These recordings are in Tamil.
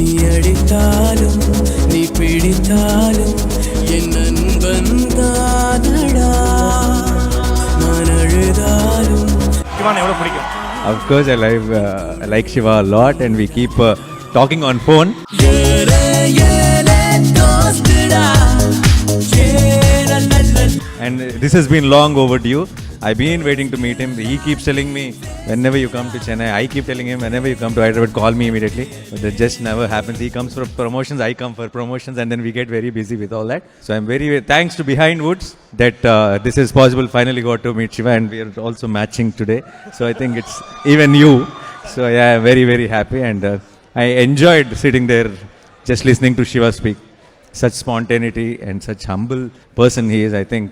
நீ அடித்தாலும் நீ பிடித்தாலும் என் நண்பன் தானடா நான் அழுதாலும். சிவான் எவ்வளவு பிடிக்கும்? Of course, I like Shiva a lot, and we keep talking on phone. And this has been long overdue. I've been waiting to meet him. He keeps telling me whenever you come to Chennai. I keep telling him whenever you come to Hyderabad, call me immediately. But that just never happens. He comes for promotions, I come for promotions, and then we get very busy with all that. So I'm very thanks to Behind Woods that this is possible. Finally got to meet Shiva, and we are also matching today. So I think it's even you. So yeah, I'm very, very happy, and I enjoyed sitting there just listening to Shiva speak. Such spontaneity and such humble person he is. I think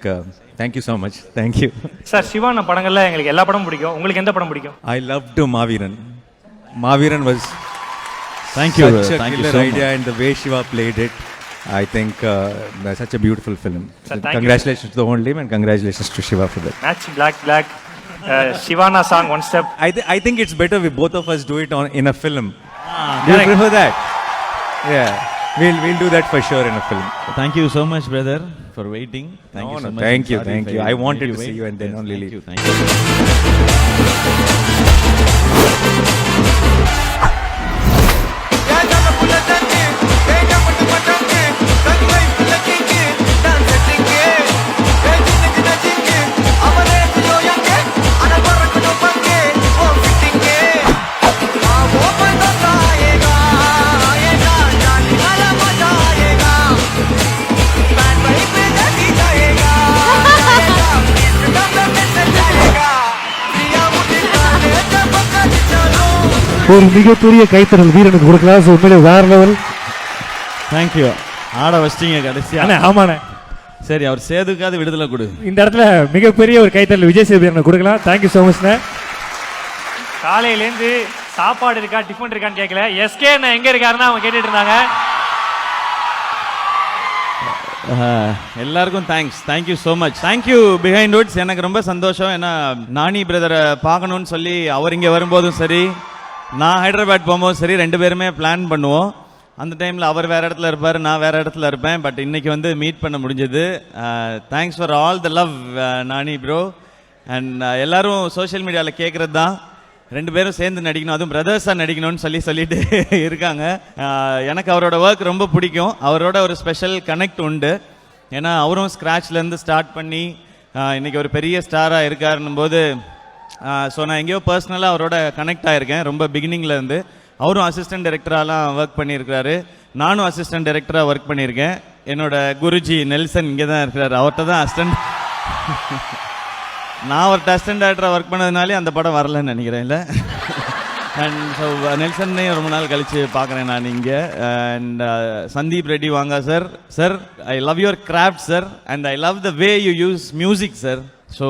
thank you so much. Thank you. Sir, Sivan படங்கள்ல எங்களுக்கு எல்லா படமும் பிடிக்கும். உங்களுக்கு எந்த படம் பிடிக்கும்? I loved Maaviran. Maaviran was thank you such a thank killer you so idea, much. and the way Shiva played it, I think such a beautiful film. Sir, congratulations to the whole team, and congratulations to Shiva for that. Match black Shivana song One Step. I think it's better if both of us do it in a film. Do you prefer that? Yeah. We'll do that for sure in a film. Thank you so much, brother, for waiting. Thank you so much. Thank you, Sorry thank if you. I wanted made to see wait. you and then Yes, only thank leave. you, thank you. ஒரு மிகப்பெரிய கைத்தறல் வீரனுக்கு கொடுக்கலாம். உண்மையிலே வேற லெவல். தேங்க்யூ. ஆட வச்சிட்டீங்க கடைசியா. ஆமாண்ணே. சரி, அவர் சேதுக்காவது விடுதலை கொடு. இந்த இடத்துல மிகப்பெரிய ஒரு கைத்தறல் விஜய் சேதுபதி கொடுக்கலாம். தேங்க்யூ ஸோ மச்ண்ணே. காலையிலேருந்து சாப்பாடு இருக்கா டிஃபன் இருக்கான்னு கேட்கல. எஸ்கே நான் எங்க இருக்காருன்னு அவங்க கேட்டுட்டு இருந்தாங்க. எல்லாருக்கும் thank you so much. Thank you behind Woods. எனக்கு ரொம்ப சந்தோஷம். ஏன்னா நானி பிரதரை பார்க்கணும்னு சொல்லி அவர் இங்கே வரும்போதும் சரி, நான் ஹைதராபாத் போகும்போதும் சரி, ரெண்டு பேருமே பிளான் பண்ணுவோம். அந்த டைமில் அவர் வேறு இடத்துல இருப்பார், நான் வேறு இடத்துல இருப்பேன். பட் இன்றைக்கி வந்து மீட் பண்ண முடிஞ்சது. Thanks for all the love Nani bro. And எல்லோரும் சோஷியல் மீடியாவில் கேட்குறது தான், ரெண்டு பேரும் சேர்ந்து நடிக்கணும், அதுவும் பிரதர்ஸாக நடிக்கணும்னு சொல்லிட்டு இருக்காங்க. எனக்கு அவரோட ஒர்க் ரொம்ப பிடிக்கும். அவரோட ஒரு ஸ்பெஷல் கனெக்ட் உண்டு. ஏன்னா அவரும் ஸ்க்ராட்ச்லேருந்து ஸ்டார்ட் பண்ணி இன்றைக்கி ஒரு பெரிய ஸ்டாராக இருக்காருன்னும் போது, ஸோ நான் எங்கேயோ பர்சனலாக அவரோட கனெக்ட் ஆகிருக்கேன் ரொம்ப பிகினிங்லேருந்து. அவரும் அசிஸ்டன்ட் டைரக்டராலாம் ஒர்க் பண்ணியிருக்கிறாரு, நானும் அசிஸ்டன்ட் டைரக்டராக ஒர்க் பண்ணியிருக்கேன். என்னோட குருஜி நெல்சன் இங்கே தான் இருக்கிறார், அவர்கிட்ட தான் அசிஸ்டன்ட். நான் அவர்கிட்ட அசிஸ்டன்ட் டைரக்டராக ஒர்க் பண்ணதுனாலே அந்த படம் வரலன்னு நினைக்கிறேன் இல்லை. அண்ட் ஸோ நெல்சன்னையும் ரொம்ப நாள் கழித்து பார்க்குறேன் நான் இங்கே. அண்ட் சந்தீப் ரெட்டி வாங்க sir. I love your craft sir, and I love the way you use music sir. So